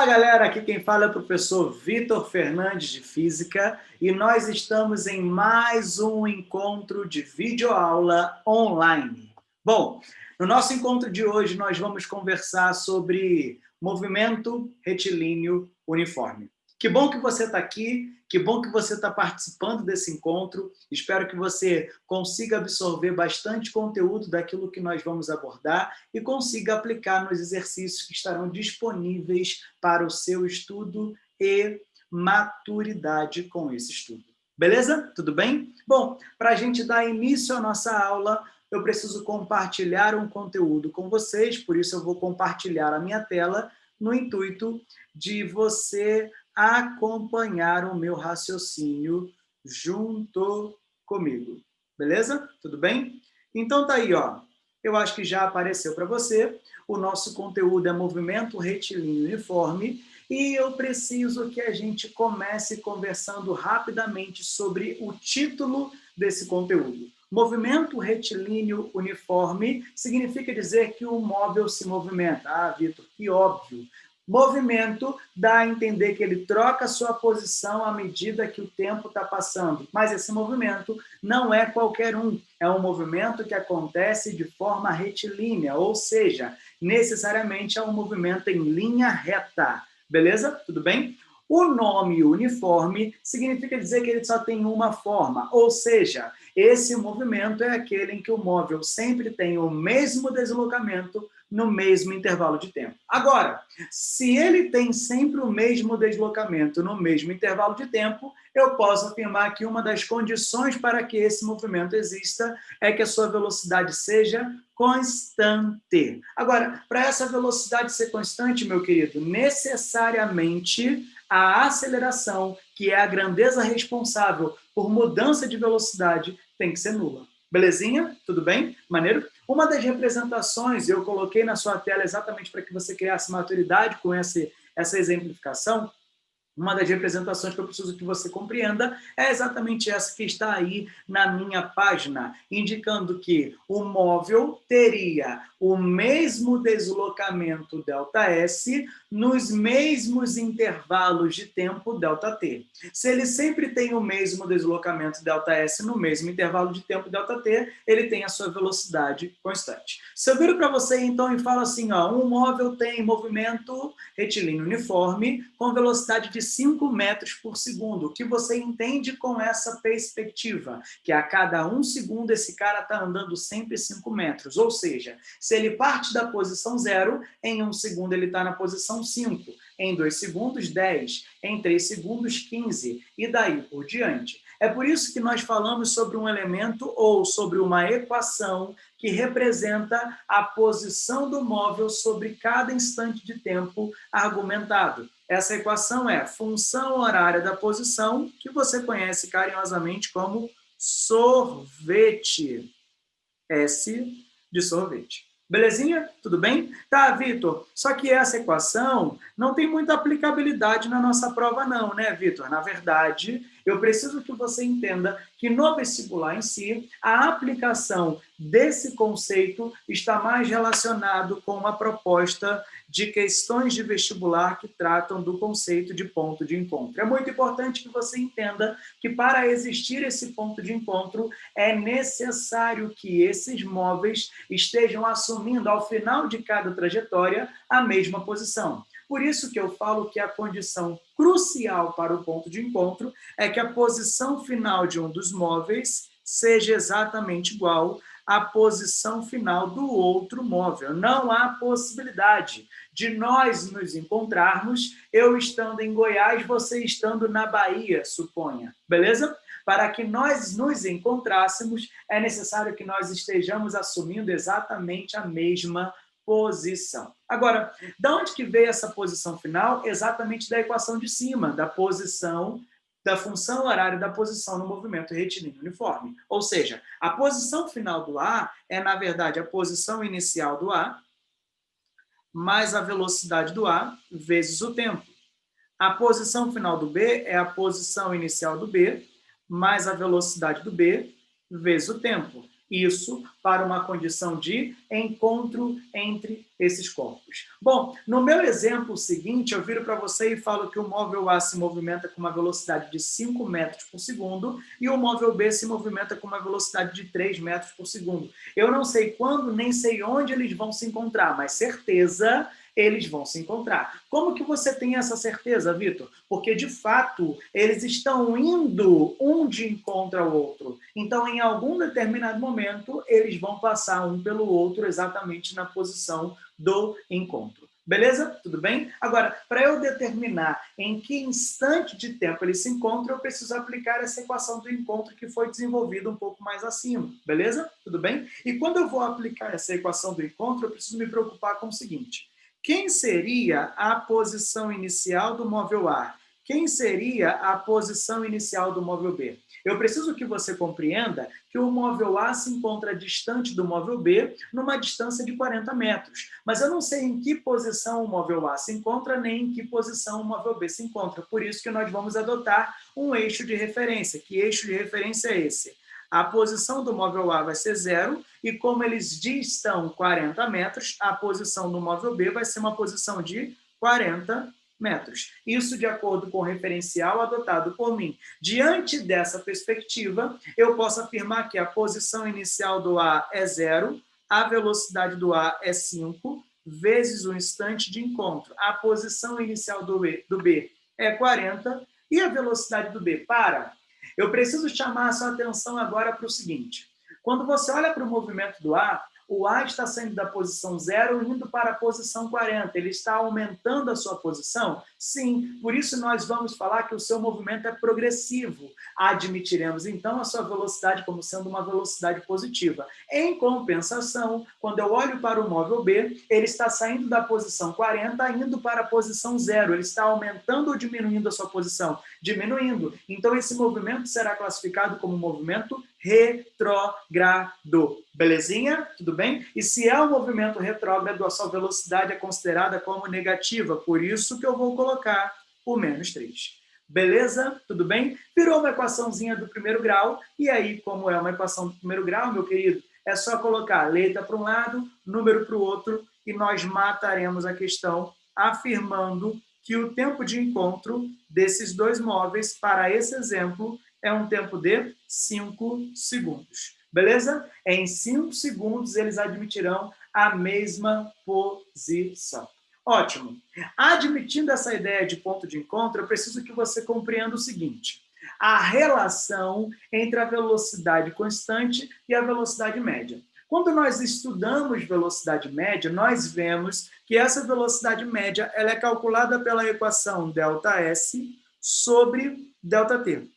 Fala galera, aqui quem fala é o professor Vitor Fernandes de Física e nós estamos em mais um encontro de videoaula online. Bom, no nosso encontro de hoje nós vamos conversar sobre movimento retilíneo uniforme. Que bom que você está aqui, que bom que você está participando desse encontro. Espero que você consiga absorver bastante conteúdo daquilo que nós vamos abordar e consiga aplicar nos exercícios que estarão disponíveis para o seu estudo e maturidade com esse estudo. Beleza? Tudo bem? Bom, para a gente dar início à nossa aula, eu preciso compartilhar um conteúdo com vocês, por isso eu vou compartilhar a minha tela no intuito de você acompanhar o meu raciocínio junto comigo. Beleza? Tudo bem? Então tá aí, ó. Eu acho que já apareceu para você. O nosso conteúdo é movimento retilíneo uniforme e eu preciso que a gente comece conversando rapidamente sobre o título desse conteúdo. Movimento retilíneo uniforme significa dizer que o móvel se movimenta. Ah, Vitor, que óbvio. Movimento dá a entender que ele troca sua posição à medida que o tempo está passando. Mas esse movimento não é qualquer um. É um movimento que acontece de forma retilínea, ou seja, necessariamente é um movimento em linha reta. Beleza? Tudo bem? O nome uniforme significa dizer que ele só tem uma forma, ou seja, esse movimento é aquele em que o móvel sempre tem o mesmo deslocamento no mesmo intervalo de tempo. Agora, se ele tem sempre o mesmo deslocamento no mesmo intervalo de tempo, eu posso afirmar que uma das condições para que esse movimento exista é que a sua velocidade seja constante. Agora, para essa velocidade ser constante, meu querido, necessariamente a aceleração, que é a grandeza responsável por mudança de velocidade, tem que ser nula. Belezinha? Tudo bem? Maneiro? Uma das representações, eu coloquei na sua tela exatamente para que você criasse maturidade com essa exemplificação. Uma das representações que eu preciso que você compreenda é exatamente essa que está aí na minha página, indicando que o móvel teria o mesmo deslocamento ΔS nos mesmos intervalos de tempo ΔT. Se ele sempre tem o mesmo deslocamento ΔS no mesmo intervalo de tempo ΔT, ele tem a sua velocidade constante. Se eu viro para você então e falo assim, ó, um móvel tem movimento retilíneo uniforme com velocidade de 5 metros por segundo. O que você entende com essa perspectiva? Que a cada 1 segundo esse cara está andando sempre 5 metros. Ou seja, se ele parte da posição 0, em 1 segundo ele está na posição 5. Em 2 segundos, 10. Em 3 segundos, 15. E daí por diante. É por isso que nós falamos sobre um elemento ou sobre uma equação que representa a posição do móvel sobre cada instante de tempo argumentado. Essa equação é função horária da posição, que você conhece carinhosamente como sorvete. S de sorvete. Belezinha? Tudo bem? Tá, Vitor, só que essa equação não tem muita aplicabilidade na nossa prova não, né, Vitor? Na verdade, eu preciso que você entenda que no vestibular em si, a aplicação desse conceito está mais relacionado com uma proposta de questões de vestibular que tratam do conceito de ponto de encontro. É muito importante que você entenda que para existir esse ponto de encontro é necessário que esses móveis estejam assumindo ao final de cada trajetória a mesma posição. Por isso que eu falo que a condição crucial para o ponto de encontro é que a posição final de um dos móveis seja exatamente igual à posição final do outro móvel. Não há possibilidade de nós nos encontrarmos, eu estando em Goiás, você estando na Bahia, suponha. Beleza? Para que nós nos encontrássemos, é necessário que nós estejamos assumindo exatamente a mesma posição. Agora, da onde que veio essa posição final? Exatamente da equação de cima, da posição, da função horária da posição no movimento retilíneo uniforme. Ou seja, a posição final do A é, na verdade, a posição inicial do A mais a velocidade do A vezes o tempo. A posição final do B é a posição inicial do B mais a velocidade do B vezes o tempo. Isso para uma condição de encontro entre esses corpos. Bom, no meu exemplo seguinte, eu viro para você e falo que o móvel A se movimenta com uma velocidade de 5 metros por segundo e o móvel B se movimenta com uma velocidade de 3 metros por segundo. Eu não sei quando, nem sei onde eles vão se encontrar, mas certeza eles vão se encontrar. Como que você tem essa certeza, Vitor? Porque, de fato, eles estão indo um de encontro ao outro. Então, em algum determinado momento, eles vão passar um pelo outro exatamente na posição do encontro. Beleza? Tudo bem? Agora, para eu determinar em que instante de tempo eles se encontram, eu preciso aplicar essa equação do encontro que foi desenvolvida um pouco mais acima. Beleza? Tudo bem? E quando eu vou aplicar essa equação do encontro, eu preciso me preocupar com o seguinte: quem seria a posição inicial do móvel A? Quem seria a posição inicial do móvel B? Eu preciso que você compreenda que o móvel A se encontra distante do móvel B numa distância de 40 metros. Mas eu não sei em que posição o móvel A se encontra, nem em que posição o móvel B se encontra. Por isso que nós vamos adotar um eixo de referência. Que eixo de referência é esse? A posição do móvel A vai ser 0, e como eles distam 40 metros, a posição do móvel B vai ser uma posição de 40 metros. Isso de acordo com o referencial adotado por mim. Diante dessa perspectiva, eu posso afirmar que a posição inicial do A é 0, a velocidade do A é 5, vezes o instante de encontro. A posição inicial do B é 40, e a velocidade do B para... Eu preciso chamar a sua atenção agora para o seguinte: quando você olha para o movimento do A, o A está saindo da posição 0 indo para a posição 40. Ele está aumentando a sua posição? Sim, por isso nós vamos falar que o seu movimento é progressivo. Admitiremos, então, a sua velocidade como sendo uma velocidade positiva. Em compensação, quando eu olho para o móvel B, ele está saindo da posição 40 indo para a posição 0. Ele está aumentando ou diminuindo a sua posição? Diminuindo. Então, esse movimento será classificado como movimento retrógrado. Belezinha? Tudo bem? E se é um movimento retrógrado, a sua velocidade é considerada como negativa. Por isso que eu vou colocar o menos 3. Beleza? Tudo bem? Virou uma equaçãozinha do primeiro grau. E aí, como é uma equação do primeiro grau, meu querido, é só colocar letra para um lado, número para o outro, e nós mataremos a questão afirmando que o tempo de encontro desses dois móveis, para esse exemplo, é um tempo de 5 segundos. Beleza? Em 5 segundos, eles admitirão a mesma posição. Ótimo. Admitindo essa ideia de ponto de encontro, eu preciso que você compreenda o seguinte: a relação entre a velocidade constante e a velocidade média. Quando nós estudamos velocidade média, nós vemos que essa velocidade média ela é calculada pela equação ΔS sobre ΔT.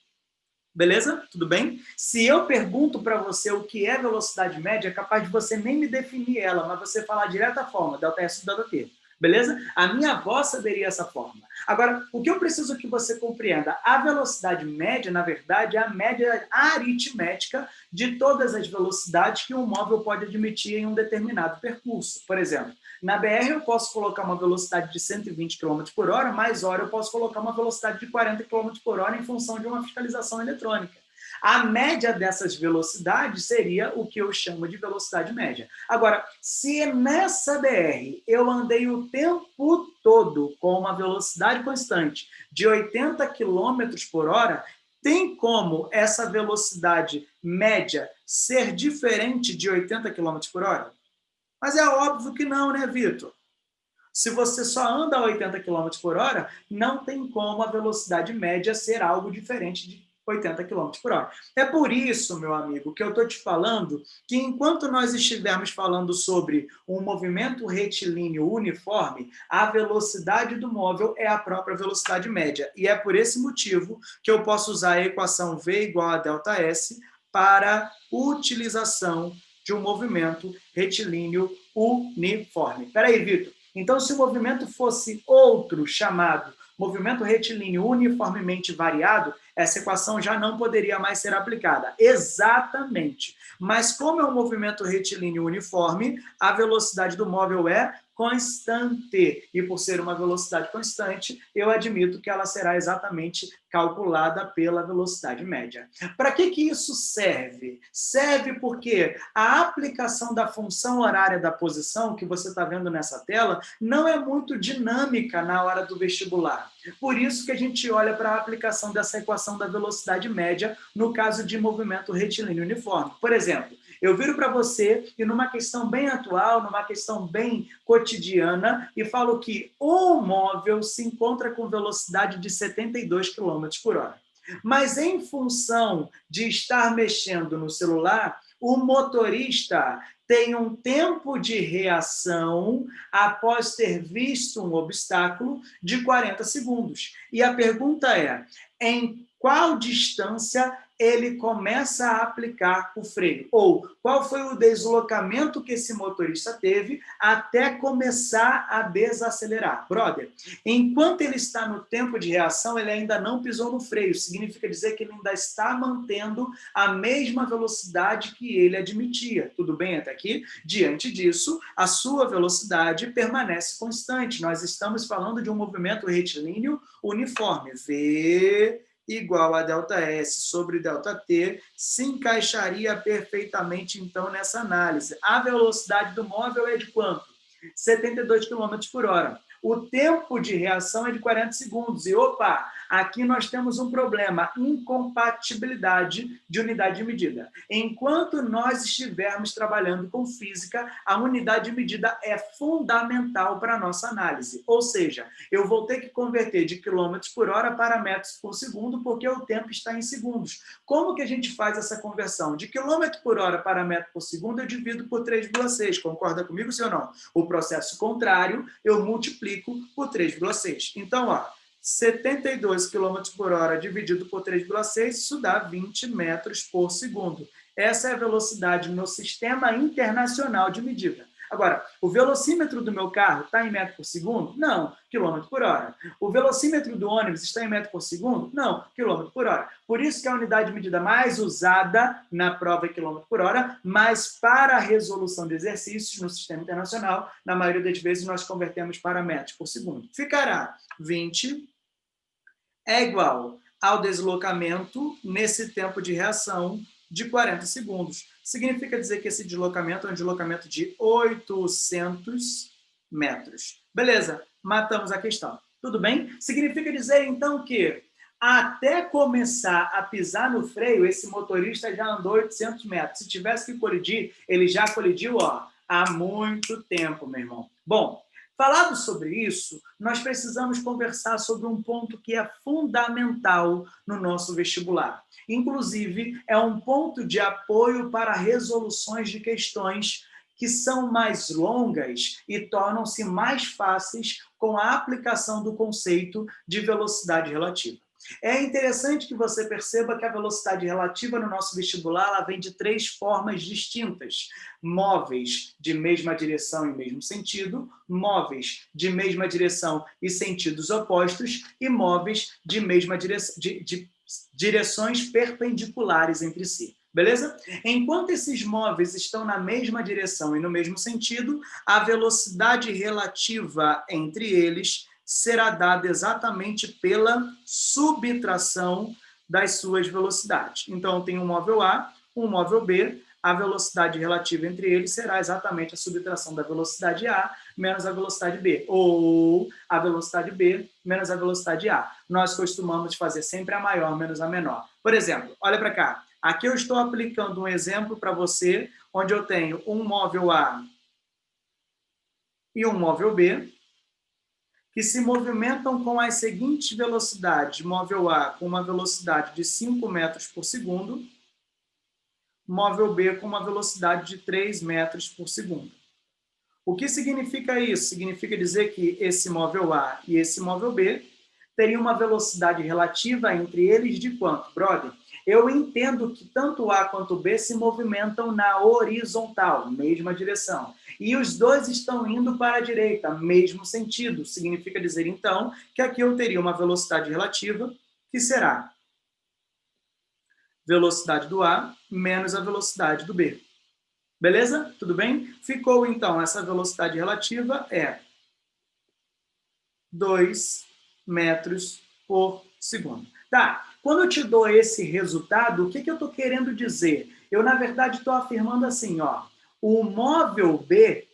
Beleza? Tudo bem? Se eu pergunto para você o que é velocidade média, é capaz de você nem me definir ela, mas você falar direta forma, ΔS sobre ΔT. Beleza? A minha avó saberia essa forma. Agora, o que eu preciso que você compreenda? A velocidade média, na verdade, é a média aritmética de todas as velocidades que um móvel pode admitir em um determinado percurso. Por exemplo, na BR eu posso colocar uma velocidade de 120 km por hora, mais hora eu posso colocar uma velocidade de 40 km por hora em função de uma fiscalização eletrônica. A média dessas velocidades seria o que eu chamo de velocidade média. Agora, se nessa BR eu andei o tempo todo com uma velocidade constante de 80 km por hora, tem como essa velocidade média ser diferente de 80 km por hora? Mas é óbvio que não, né, Vitor? Se você só anda a 80 km por hora, não tem como a velocidade média ser algo diferente de 80 km por hora. É por isso, meu amigo, que eu estou te falando que enquanto nós estivermos falando sobre um movimento retilíneo uniforme, a velocidade do móvel é a própria velocidade média. E é por esse motivo que eu posso usar a equação V igual a ΔS para utilização de um movimento retilíneo uniforme. Espera aí, Vitor. Então, se o movimento fosse outro, chamado movimento retilíneo uniformemente variado, essa equação já não poderia mais ser aplicada. Exatamente. Mas como é um movimento retilíneo uniforme, a velocidade do móvel é constante. E por ser uma velocidade constante, eu admito que ela será exatamente calculada pela velocidade média. Para que isso serve? Serve porque a aplicação da função horária da posição, que você está vendo nessa tela, não é muito dinâmica na hora do vestibular. Por isso que a gente olha para a aplicação dessa equação da velocidade média no caso de movimento retilíneo uniforme. Por exemplo, eu viro para você e numa questão bem atual, numa questão bem cotidiana, e falo que um móvel se encontra com velocidade de 72 km por hora. Mas em função de estar mexendo no celular, o motorista tem um tempo de reação após ter visto um obstáculo de 40 segundos. E a pergunta é, em qual distância ele começa a aplicar o freio? Ou qual foi o deslocamento que esse motorista teve até começar a desacelerar? Brother, enquanto ele está no tempo de reação, ele ainda não pisou no freio. Significa dizer que ele ainda está mantendo a mesma velocidade que ele admitia. Tudo bem até aqui? Diante disso, a sua velocidade permanece constante. Nós estamos falando de um movimento retilíneo uniforme. V igual a ΔS sobre ΔT, se encaixaria perfeitamente, então, nessa análise. A velocidade do móvel é de quanto? 72 km por hora. O tempo de reação é de 40 segundos. E, opa, aqui nós temos um problema, incompatibilidade de unidade de medida. Enquanto nós estivermos trabalhando com física, a unidade de medida é fundamental para a nossa análise. Ou seja, eu vou ter que converter de quilômetros por hora para metros por segundo, porque o tempo está em segundos. Como que a gente faz essa conversão? De quilômetro por hora para metro por segundo, eu divido por 3,6. Concorda comigo, sim ou não? O processo contrário, eu multiplico por 3,6. Então, ó, 72 km por hora dividido por 3,6, isso dá 20 metros por segundo. Essa é a velocidade no sistema internacional de medida. Agora, o velocímetro do meu carro está em metro por segundo? Não, quilômetro por hora. O velocímetro do ônibus está em metro por segundo? Não, quilômetro por hora. Por isso que a unidade de medida mais usada na prova é quilômetro por hora, mas para a resolução de exercícios no sistema internacional, na maioria das vezes nós convertemos para metros por segundo. Ficará 20 é igual ao deslocamento nesse tempo de reação de 40 segundos. Significa dizer que esse deslocamento é um deslocamento de 800 metros. Beleza, matamos a questão. Tudo bem? Significa dizer, então, que até começar a pisar no freio, esse motorista já andou 800 metros. Se tivesse que colidir, ele já colidiu, ó, há muito tempo, meu irmão. Bom, falado sobre isso, nós precisamos conversar sobre um ponto que é fundamental no nosso vestibular. Inclusive, é um ponto de apoio para resoluções de questões que são mais longas e tornam-se mais fáceis com a aplicação do conceito de velocidade relativa. É interessante que você perceba que a velocidade relativa no nosso vestibular ela vem de 3 formas distintas. Móveis de mesma direção e mesmo sentido, móveis de mesma direção e sentidos opostos e móveis de mesma direções perpendiculares entre si. Beleza? Enquanto esses móveis estão na mesma direção e no mesmo sentido, a velocidade relativa entre eles será dada exatamente pela subtração das suas velocidades. Então, tem um móvel A, um móvel B, a velocidade relativa entre eles será exatamente a subtração da velocidade A menos a velocidade B, ou a velocidade B menos a velocidade A. Nós costumamos fazer sempre a maior menos a menor. Por exemplo, olha para cá. Aqui eu estou aplicando um exemplo para você, onde eu tenho um móvel A e um móvel B, que se movimentam com as seguintes velocidades. Móvel A com uma velocidade de 5 metros por segundo, móvel B com uma velocidade de 3 metros por segundo. O que significa isso? Significa dizer que esse móvel A e esse móvel B teriam uma velocidade relativa entre eles de quanto, brother? eu entendo que tanto A quanto B se movimentam na horizontal, mesma direção. E os dois estão indo para a direita, mesmo sentido. Significa dizer, então, que aqui eu teria uma velocidade relativa, que será velocidade do A menos a velocidade do B. Beleza? Tudo bem? Ficou, então, essa velocidade relativa é 2 metros por segundo. Tá, quando eu te dou esse resultado, o que eu estou querendo dizer? Eu, na verdade, estou afirmando assim, ó, o móvel B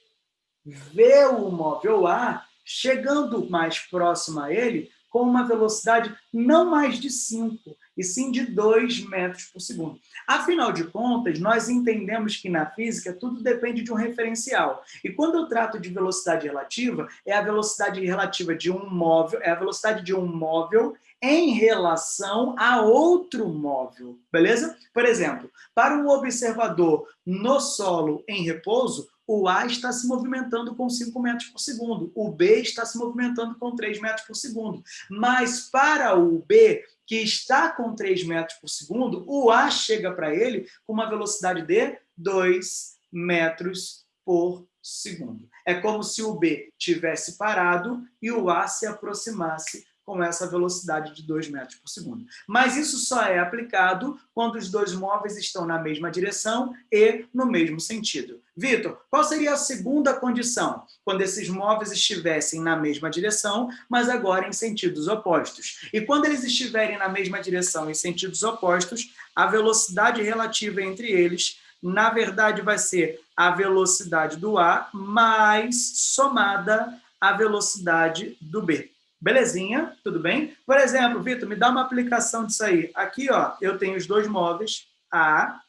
vê o móvel A chegando mais próximo a ele com uma velocidade não mais de 5, e sim de 2 metros por segundo. Afinal de contas, nós entendemos que na física tudo depende de um referencial. E quando eu trato de velocidade relativa, é a velocidade relativa de um móvel, é a velocidade de um móvel em relação a outro móvel, beleza? Por exemplo, para um observador no solo em repouso, o A está se movimentando com 5 metros por segundo, o B está se movimentando com 3 metros por segundo. Mas para o B, que está com 3 metros por segundo, o A chega para ele com uma velocidade de 2 metros por segundo. É como se o B tivesse parado e o A se aproximasse com essa velocidade de 2 metros por segundo. Mas isso só é aplicado quando os dois móveis estão na mesma direção e no mesmo sentido. Vitor, qual seria a segunda condição? Quando esses móveis estivessem na mesma direção, mas agora em sentidos opostos. E quando eles estiverem na mesma direção em sentidos opostos, a velocidade relativa entre eles, na verdade, vai ser a velocidade do A mais somada à velocidade do B. Belezinha? Tudo bem? Por exemplo, Vitor, me dá uma aplicação disso aí. Aqui, ó, eu tenho os dois móveis, A,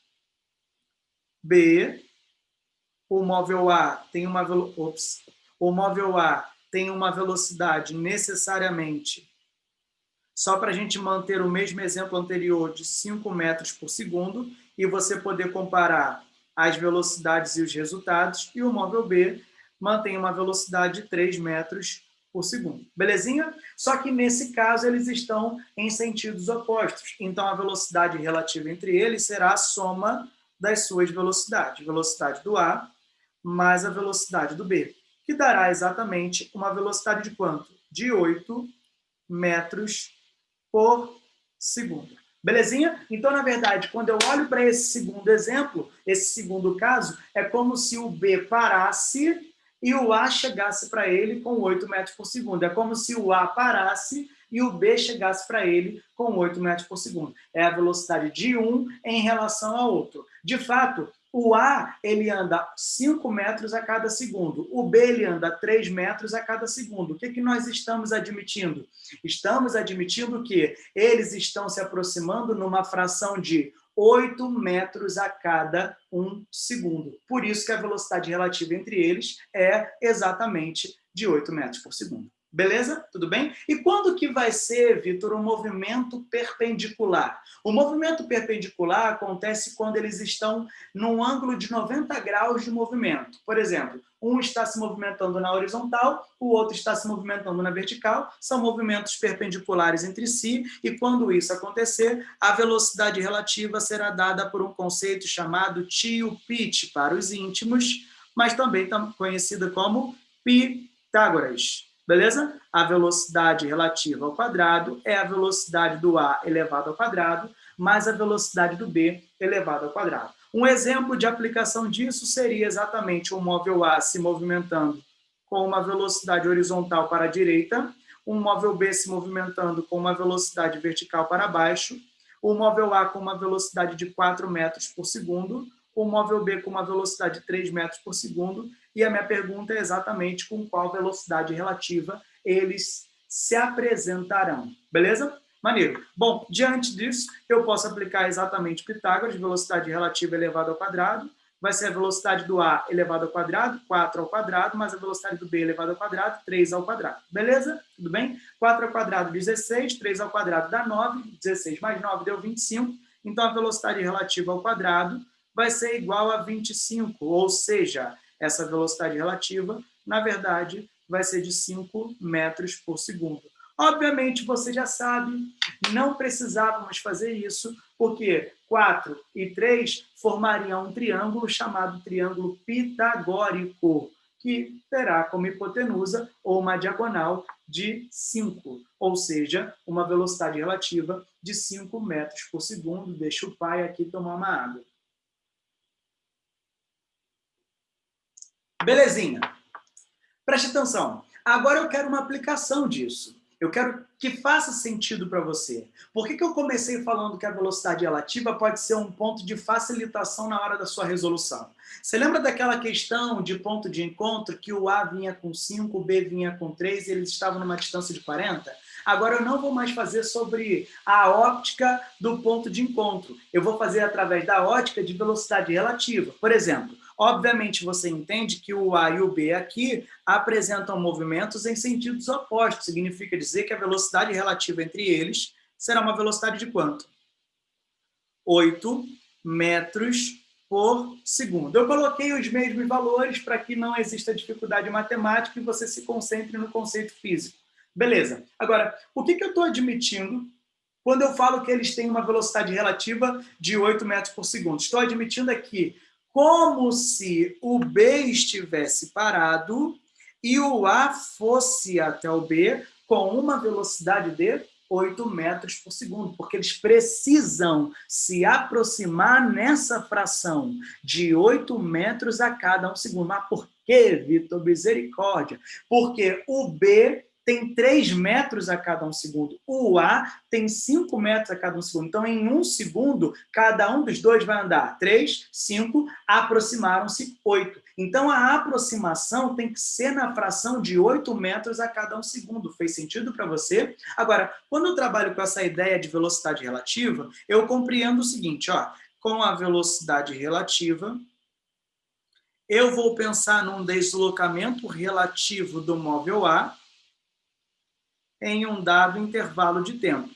B. O móvel A tem uma velocidade necessariamente, só para a gente manter o mesmo exemplo anterior, de 5 metros por segundo, e você poder comparar as velocidades e os resultados, e o móvel B mantém uma velocidade de 3 metros por segundo. Belezinha? Só que nesse caso eles estão em sentidos opostos. Então a velocidade relativa entre eles será a soma das suas velocidades. Velocidade do A mais a velocidade do B, que dará exatamente uma velocidade de quanto? De 8 metros por segundo. Belezinha? Então, na verdade, quando eu olho para esse segundo exemplo, esse segundo caso, é como se o B parasse e o A chegasse para ele com 8 metros por segundo. É como se o A parasse e o B chegasse para ele com 8 metros por segundo. É a velocidade de um em relação ao outro. De fato, o A ele anda 5 metros a cada segundo, o B ele anda 3 metros a cada segundo. O que nós estamos admitindo? Estamos admitindo que eles estão se aproximando numa fração de 8 metros a cada 1 segundo. Por isso que a velocidade relativa entre eles é exatamente de 8 metros por segundo. Beleza? Tudo bem? E quando que vai ser, Vitor, um movimento perpendicular? O movimento perpendicular acontece quando eles estão num ângulo de 90 graus de movimento. Por exemplo, um está se movimentando na horizontal, o outro está se movimentando na vertical, são movimentos perpendiculares entre si, e quando isso acontecer, a velocidade relativa será dada por um conceito chamado tio-pitch para os íntimos, mas também conhecida como Pitágoras. Beleza? A velocidade relativa ao quadrado é a velocidade do A elevado ao quadrado, mais a velocidade do B elevado ao quadrado. Um exemplo de aplicação disso seria exatamente o móvel A se movimentando com uma velocidade horizontal para a direita, um móvel B se movimentando com uma velocidade vertical para baixo, o móvel A com uma velocidade de 4 metros por segundo, o móvel B com uma velocidade de 3 metros por segundo, e a minha pergunta é exatamente com qual velocidade relativa eles se apresentarão. Beleza? Maneiro. Bom, diante disso, eu posso aplicar exatamente Pitágoras, velocidade relativa elevada ao quadrado, vai ser a velocidade do A elevado ao quadrado, 4 ao quadrado, mais a velocidade do B elevado ao quadrado, 3 ao quadrado. Beleza? Tudo bem? 4 ao quadrado, 16, 3 ao quadrado dá 9, 16 mais 9 deu 25, então a velocidade relativa ao quadrado vai ser igual a 25, ou seja, essa velocidade relativa, na verdade, vai ser de 5 metros por segundo. Obviamente, você já sabe, não precisávamos fazer isso, porque 4 e 3 formariam um triângulo chamado triângulo pitagórico, que terá como hipotenusa ou uma diagonal de 5, ou seja, uma velocidade relativa de 5 metros por segundo. Deixa o pai aqui tomar uma água. Belezinha. Preste atenção. Agora eu quero uma aplicação disso. Eu quero que faça sentido para você. Por que eu comecei falando que a velocidade relativa pode ser um ponto de facilitação na hora da sua resolução? Você lembra daquela questão de ponto de encontro que o A vinha com 5, o B vinha com 3 e eles estavam numa distância de 40? Agora eu não vou mais fazer sobre a óptica do ponto de encontro. Eu vou fazer através da ótica de velocidade relativa. Por exemplo, obviamente você entende que o A e o B aqui apresentam movimentos em sentidos opostos. Significa dizer que a velocidade relativa entre eles será uma velocidade de quanto? 8 metros por segundo. Eu coloquei os mesmos valores para que não exista dificuldade matemática e você se concentre no conceito físico. Beleza. Agora, o que eu estou admitindo quando eu falo que eles têm uma velocidade relativa de 8 metros por segundo? Estou admitindo aqui como se o B estivesse parado e o A fosse até o B com uma velocidade de 8 metros por segundo, porque eles precisam se aproximar nessa fração de 8 metros a cada um segundo. Mas por quê, Vitor? Misericórdia. Porque o B tem 3 metros a cada um segundo. O A tem 5 metros a cada um segundo. Então, em um segundo, cada um dos dois vai andar 3, 5, aproximaram-se 8. Então, a aproximação tem que ser na fração de 8 metros a cada um segundo. Fez sentido para você? Agora, quando eu trabalho com essa ideia de velocidade relativa, eu compreendo o seguinte, ó, com a velocidade relativa, eu vou pensar num deslocamento relativo do móvel A em um dado intervalo de tempo.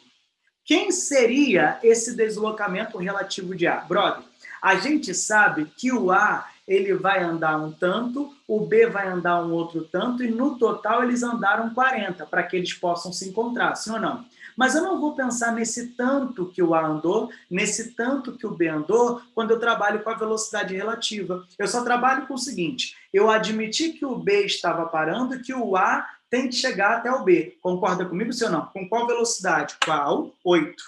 Quem seria esse deslocamento relativo de A? Brother, a gente sabe que o A ele vai andar um tanto, o B vai andar um outro tanto, e no total eles andaram 40, para que eles possam se encontrar, sim ou não? Mas eu não vou pensar nesse tanto que o A andou, nesse tanto que o B andou, quando eu trabalho com a velocidade relativa. Eu só trabalho com o seguinte, eu admiti que o B estava parando e que o A tem que chegar até o B. Concorda comigo, sim ou não? Com qual velocidade? Qual? 8.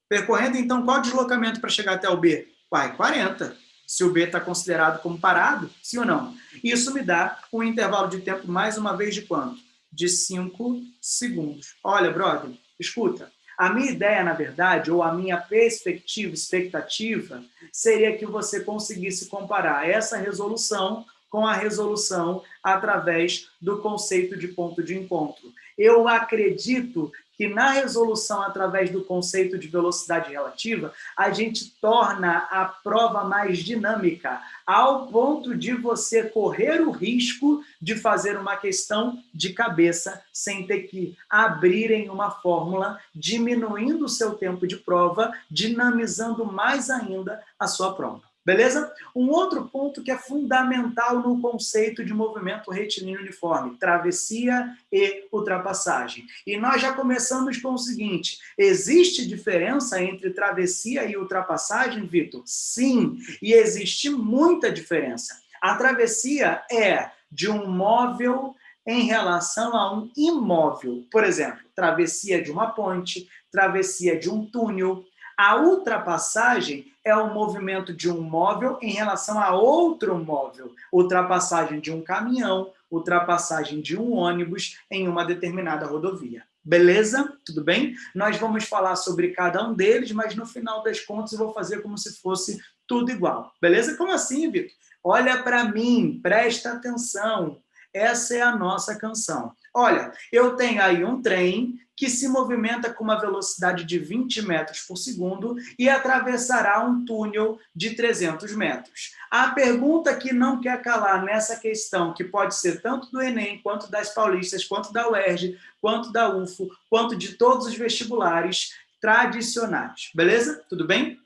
Percorrendo, então, qual deslocamento para chegar até o B? Uai, 40. Se o B está considerado como parado, sim ou não? Isso me dá um intervalo de tempo, mais uma vez, de quanto? De 5 segundos. Olha, brother, escuta. A minha ideia, na verdade, ou a minha perspectiva, expectativa, seria que você conseguisse comparar essa resolução com a resolução através do conceito de ponto de encontro. Eu acredito que na resolução através do conceito de velocidade relativa, a gente torna a prova mais dinâmica, ao ponto de você correr o risco de fazer uma questão de cabeça sem ter que abrir em uma fórmula, diminuindo o seu tempo de prova, dinamizando mais ainda a sua prova. Beleza? Um outro ponto que é fundamental no conceito de movimento retilíneo uniforme, travessia e ultrapassagem. E nós já começamos com o seguinte, existe diferença entre travessia e ultrapassagem, Vitor? Sim, e existe muita diferença. A travessia é de um móvel em relação a um imóvel. Por exemplo, travessia de uma ponte, travessia de um túnel. A ultrapassagem é o movimento de um móvel em relação a outro móvel. Ultrapassagem de um caminhão, ultrapassagem de um ônibus em uma determinada rodovia. Beleza? Tudo bem? Nós vamos falar sobre cada um deles, mas no final das contas eu vou fazer como se fosse tudo igual. Beleza? Como assim, Vitor? Olha para mim, presta atenção. Essa é a nossa canção. Olha, eu tenho aí um trem que se movimenta com uma velocidade de 20 metros por segundo e atravessará um túnel de 300 metros. A pergunta que não quer calar nessa questão, que pode ser tanto do Enem, quanto das Paulistas, quanto da UERJ, quanto da UFO, quanto de todos os vestibulares tradicionais. Beleza? Tudo bem?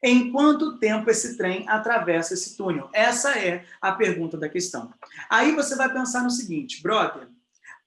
Em quanto tempo esse trem atravessa esse túnel? Essa é a pergunta da questão. Aí você vai pensar no seguinte, brother,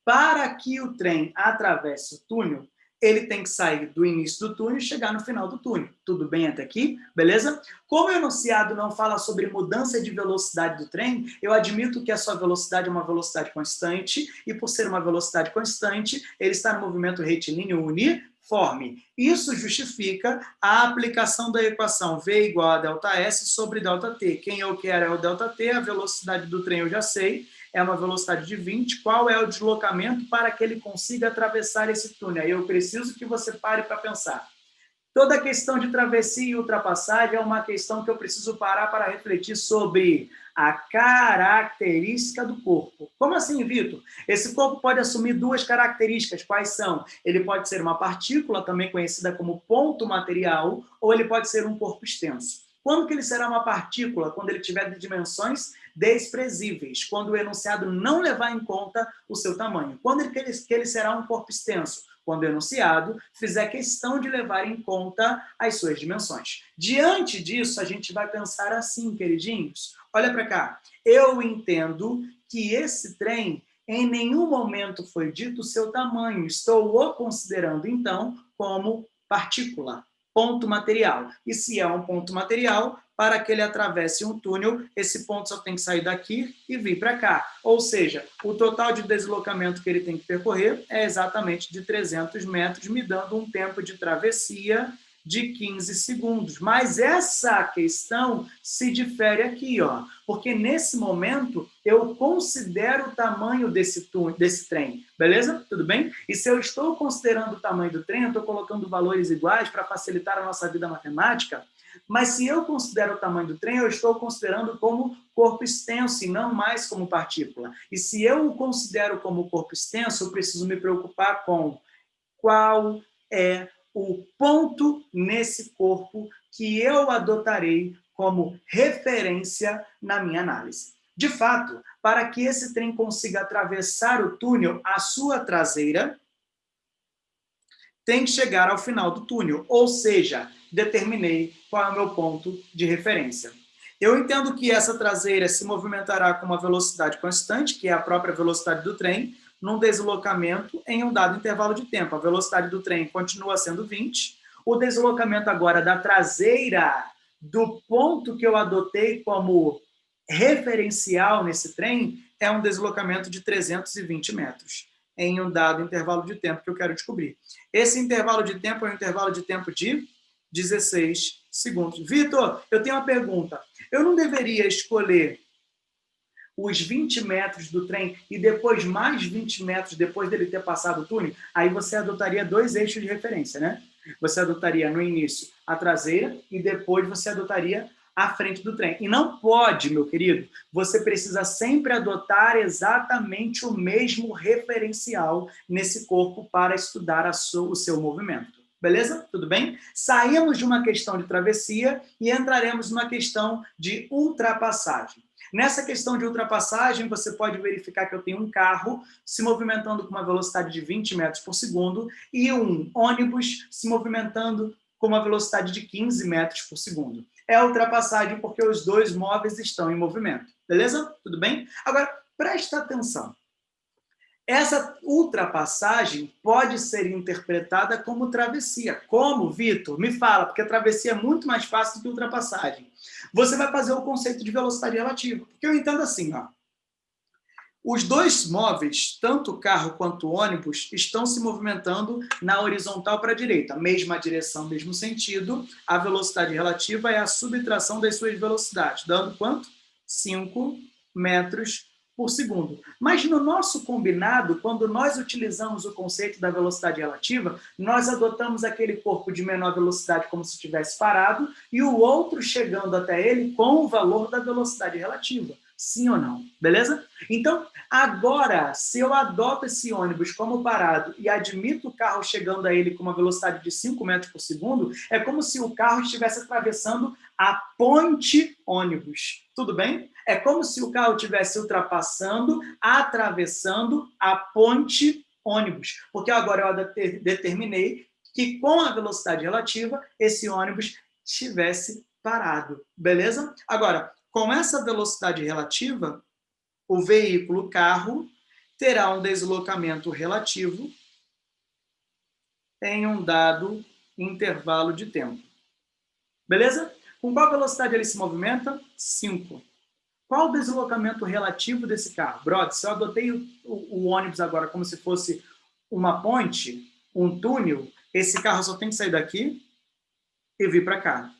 para que o trem atravesse o túnel, ele tem que sair do início do túnel e chegar no final do túnel. Tudo bem até aqui? Beleza? Como o enunciado não fala sobre mudança de velocidade do trem, eu admito que a sua velocidade é uma velocidade constante, e por ser uma velocidade constante, ele está no movimento retilíneo uniforme. Isso justifica a aplicação da equação V igual a ΔS sobre ΔT. Quem eu quero é o ΔT, a velocidade do trem eu já sei, é uma velocidade de 20, qual é o deslocamento para que ele consiga atravessar esse túnel? Aí eu preciso que você pare para pensar. Toda a questão de travessia e ultrapassagem é uma questão que eu preciso parar para refletir sobre a característica do corpo. Como assim, Vitor? Esse corpo pode assumir duas características. Quais são? Ele pode ser uma partícula, também conhecida como ponto material, ou ele pode ser um corpo extenso. Quando que ele será uma partícula? Quando ele tiver dimensões desprezíveis, quando o enunciado não levar em conta o seu tamanho. Quando que ele será um corpo extenso? Quando o enunciado fizer questão de levar em conta as suas dimensões. Diante disso, a gente vai pensar assim, queridinhos. Olha para cá. Eu entendo que esse trem, em nenhum momento foi dito o seu tamanho. Estou o considerando, então, como partícula, ponto material. E se é um ponto material, para que ele atravesse um túnel, esse ponto só tem que sair daqui e vir para cá. Ou seja, o total de deslocamento que ele tem que percorrer é exatamente de 300 metros, me dando um tempo de travessia de 15 segundos. Mas essa questão se difere aqui, ó, porque nesse momento eu considero o tamanho desse trem, beleza? Tudo bem? E se eu estou considerando o tamanho do trem, eu estou colocando valores iguais para facilitar a nossa vida matemática. Mas se eu considero o tamanho do trem, eu estou considerando como corpo extenso e não mais como partícula. E se eu o considero como corpo extenso, eu preciso me preocupar com qual é o ponto nesse corpo que eu adotarei como referência na minha análise. De fato, para que esse trem consiga atravessar o túnel, a sua traseira tem que chegar ao final do túnel, ou seja, determinei qual é o meu ponto de referência. Eu entendo que essa traseira se movimentará com uma velocidade constante, que é a própria velocidade do trem, num deslocamento em um dado intervalo de tempo. A velocidade do trem continua sendo 20, o deslocamento agora da traseira do ponto que eu adotei como referencial nesse trem é um deslocamento de 320 metros em um dado intervalo de tempo que eu quero descobrir. Esse intervalo de tempo é um intervalo de tempo de 16 segundos. Vitor, eu tenho uma pergunta. Eu não deveria escolher os 20 metros do trem e depois mais 20 metros depois dele ter passado o túnel? Aí você adotaria dois eixos de referência, né? Você adotaria no início a traseira e depois você adotaria à frente do trem. E não pode, meu querido, você precisa sempre adotar exatamente o mesmo referencial nesse corpo para estudar o seu movimento. Beleza? Tudo bem? Saímos de uma questão de travessia e entraremos numa questão de ultrapassagem. Nessa questão de ultrapassagem, você pode verificar que eu tenho um carro se movimentando com uma velocidade de 20 metros por segundo e um ônibus se movimentando com uma velocidade de 15 metros por segundo. É a ultrapassagem porque os dois móveis estão em movimento. Beleza? Tudo bem? Agora, presta atenção. Essa ultrapassagem pode ser interpretada como travessia. Como, Vitor? Me fala, porque a travessia é muito mais fácil do que a ultrapassagem. Você vai fazer o conceito de velocidade relativa. Porque eu entendo assim, ó. Os dois móveis, tanto o carro quanto o ônibus, estão se movimentando na horizontal para a direita. Mesma direção, mesmo sentido. A velocidade relativa é a subtração das suas velocidades. Dando quanto? 5 metros por segundo. Mas no nosso combinado, quando nós utilizamos o conceito da velocidade relativa, nós adotamos aquele corpo de menor velocidade como se estivesse parado e o outro chegando até ele com o valor da velocidade relativa. Sim ou não? Beleza? Então, agora, se eu adoto esse ônibus como parado e admito o carro chegando a ele com uma velocidade de 5 metros por segundo, é como se o carro estivesse atravessando a ponte ônibus. Tudo bem? É como se o carro estivesse ultrapassando, atravessando a ponte ônibus. Porque agora eu determinei que com a velocidade relativa, esse ônibus estivesse parado. Beleza? Agora, com essa velocidade relativa, o veículo carro terá um deslocamento relativo em um dado intervalo de tempo. Beleza? Com qual velocidade ele se movimenta? 5. Qual o deslocamento relativo desse carro? Brother, se eu adotei o ônibus agora como se fosse uma ponte, um túnel, esse carro só tem que sair daqui e vir para cá.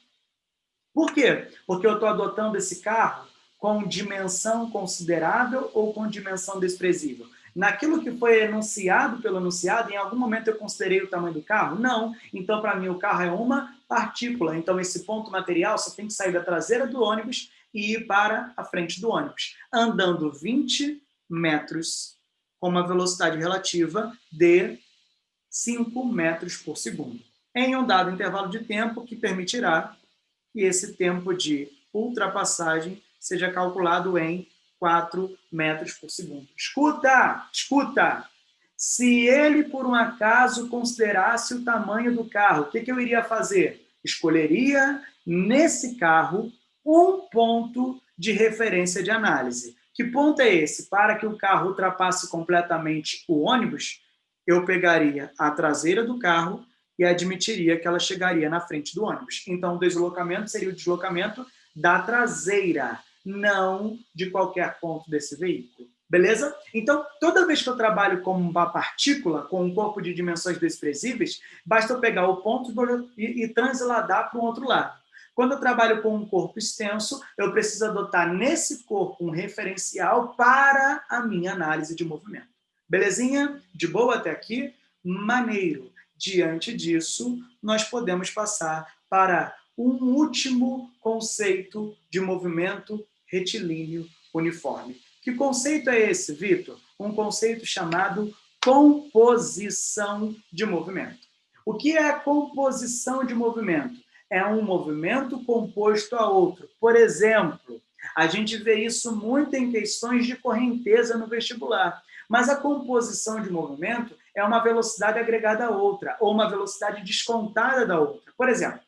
Por quê? Porque eu estou adotando esse carro com dimensão considerável ou com dimensão desprezível? Naquilo que foi enunciado pelo enunciado, em algum momento eu considerei o tamanho do carro? Não. Então, para mim, o carro é uma partícula. Então, esse ponto material só tem que sair da traseira do ônibus e ir para a frente do ônibus, andando 20 metros com uma velocidade relativa de 5 metros por segundo, em um dado intervalo de tempo que permitirá que esse tempo de ultrapassagem seja calculado em 4 metros por segundo. Escuta, escuta! Se ele, por um acaso, considerasse o tamanho do carro, o que eu iria fazer? Escolheria, nesse carro, um ponto de referência de análise. Que ponto é esse? Para que o carro ultrapasse completamente o ônibus, eu pegaria a traseira do carro e admitiria que ela chegaria na frente do ônibus. Então, o deslocamento seria o deslocamento da traseira, não de qualquer ponto desse veículo. Beleza? Então, toda vez que eu trabalho com uma partícula, com um corpo de dimensões desprezíveis, basta eu pegar o ponto e transladar para o outro lado. Quando eu trabalho com um corpo extenso, eu preciso adotar nesse corpo um referencial para a minha análise de movimento. Belezinha? De boa até aqui? Maneiro. Diante disso, nós podemos passar para um último conceito de movimento retilíneo uniforme. Que conceito é esse, Vitor? Um conceito chamado composição de movimento. O que é a composição de movimento? É um movimento composto a outro. Por exemplo, a gente vê isso muito em questões de correnteza no vestibular. Mas a composição de movimento é uma velocidade agregada a outra, ou uma velocidade descontada da outra. Por exemplo,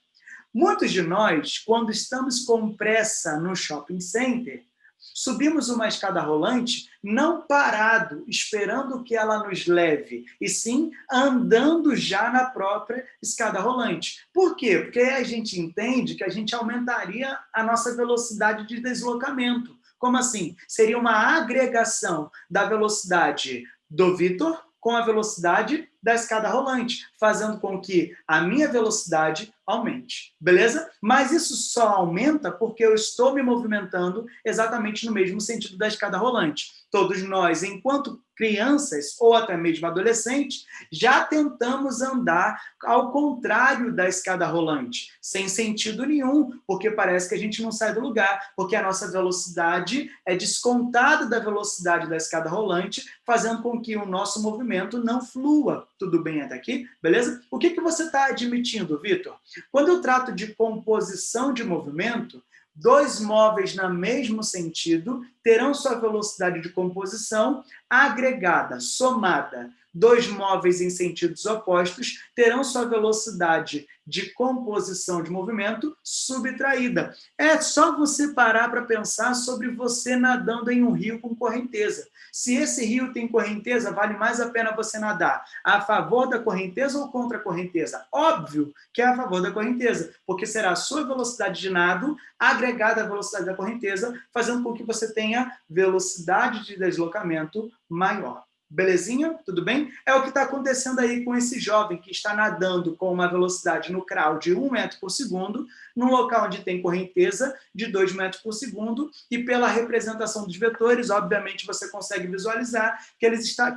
muitos de nós, quando estamos com pressa no shopping center, subimos uma escada rolante não parado, esperando que ela nos leve, e sim andando já na própria escada rolante. Por quê? Porque a gente entende que a gente aumentaria a nossa velocidade de deslocamento. Como assim? Seria uma agregação da velocidade do Vitor com a velocidade da escada rolante, fazendo com que a minha velocidade aumente, beleza? Mas isso só aumenta porque eu estou me movimentando exatamente no mesmo sentido da escada rolante. Todos nós, enquanto crianças ou até mesmo adolescentes, já tentamos andar ao contrário da escada rolante, sem sentido nenhum, porque parece que a gente não sai do lugar, porque a nossa velocidade é descontada da velocidade da escada rolante, fazendo com que o nosso movimento não flua. Tudo bem até aqui? Beleza? O que você está admitindo, Vitor? Quando eu trato de composição de movimento, dois móveis no mesmo sentido terão sua velocidade de composição agregada, somada. Dois móveis em sentidos opostos terão sua velocidade de composição de movimento subtraída. É só você parar para pensar sobre você nadando em um rio com correnteza. Se esse rio tem correnteza, vale mais a pena você nadar a favor da correnteza ou contra a correnteza? Óbvio que é a favor da correnteza, porque será a sua velocidade de nado agregada à velocidade da correnteza, fazendo com que você tenha velocidade de deslocamento maior. Belezinha? Tudo bem? É o que está acontecendo aí com esse jovem que está nadando com uma velocidade no crawl de 1 metro por segundo, num local onde tem correnteza de 2 metros por segundo, e pela representação dos vetores, obviamente você consegue visualizar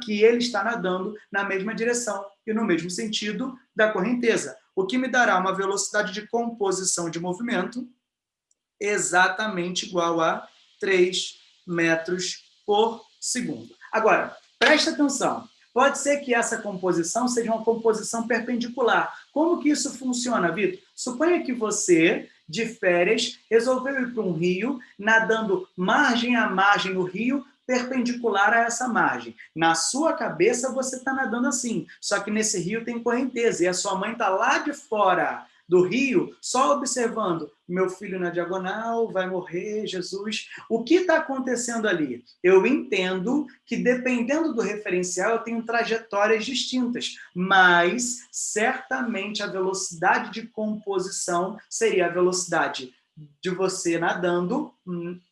que ele está nadando na mesma direção e no mesmo sentido da correnteza, o que me dará uma velocidade de composição de movimento exatamente igual a 3 metros por segundo. Agora, presta atenção, pode ser que essa composição seja uma composição perpendicular. Como que isso funciona, Vitor? Suponha que você, de férias, resolveu ir para um rio, nadando margem a margem no rio, perpendicular a essa margem. Na sua cabeça, você está nadando assim, só que nesse rio tem correnteza, e a sua mãe está lá de fora, do rio, só observando, meu filho na diagonal, vai morrer, Jesus. O que está acontecendo ali? Eu entendo que, dependendo do referencial, eu tenho trajetórias distintas, mas, certamente, a velocidade de composição seria a velocidade de você nadando,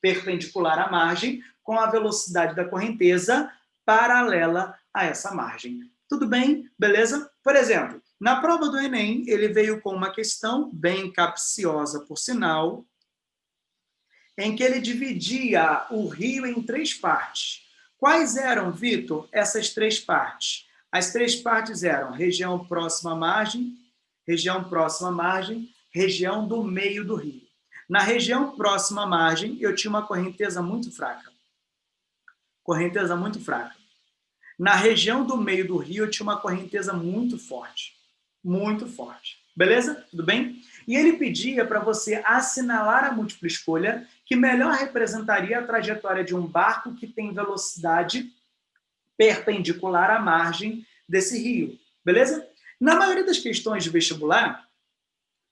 perpendicular à margem, com a velocidade da correnteza paralela a essa margem. Tudo bem? Beleza? Por exemplo, na prova do Enem, ele veio com uma questão bem capciosa, por sinal, em que ele dividia o rio em 3 partes. Quais eram, Vitor, essas 3 partes? As 3 partes eram região próxima à margem, região próxima à margem, região do meio do rio. Na região próxima à margem, eu tinha uma correnteza muito fraca. Correnteza muito fraca. Na região do meio do rio, eu tinha uma correnteza muito forte. Muito forte. Beleza? Tudo bem? E ele pedia para você assinalar a múltipla escolha que melhor representaria a trajetória de um barco que tem velocidade perpendicular à margem desse rio. Beleza? Na maioria das questões de vestibular,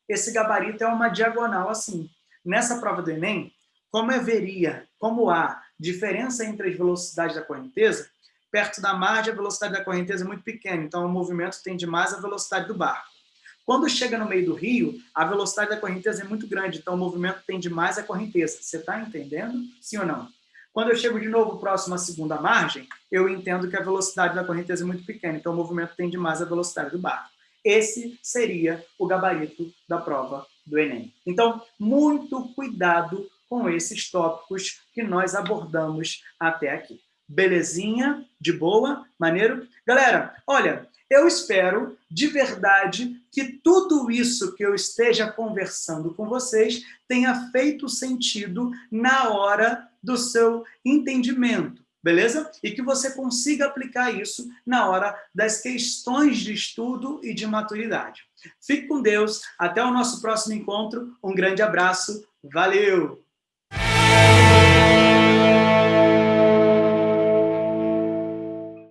esse gabarito é uma diagonal assim. Nessa prova do Enem, como há diferença entre as velocidades da correnteza, perto da margem a velocidade da correnteza é muito pequena, então o movimento tende mais à velocidade do barco. Quando chega no meio do rio, a velocidade da correnteza é muito grande, então o movimento tende mais à correnteza. Você está entendendo? Sim ou não? Quando eu chego de novo próximo à segunda margem, eu entendo que a velocidade da correnteza é muito pequena, então o movimento tende mais à velocidade do barco. Esse seria o gabarito da prova do Enem. Então, muito cuidado com esses tópicos que nós abordamos até aqui. Belezinha? De boa? Maneiro? Galera, olha, eu espero de verdade que tudo isso que eu esteja conversando com vocês tenha feito sentido na hora do seu entendimento, beleza? E que você consiga aplicar isso na hora das questões de estudo e de maturidade. Fique com Deus, até o nosso próximo encontro, um grande abraço, valeu!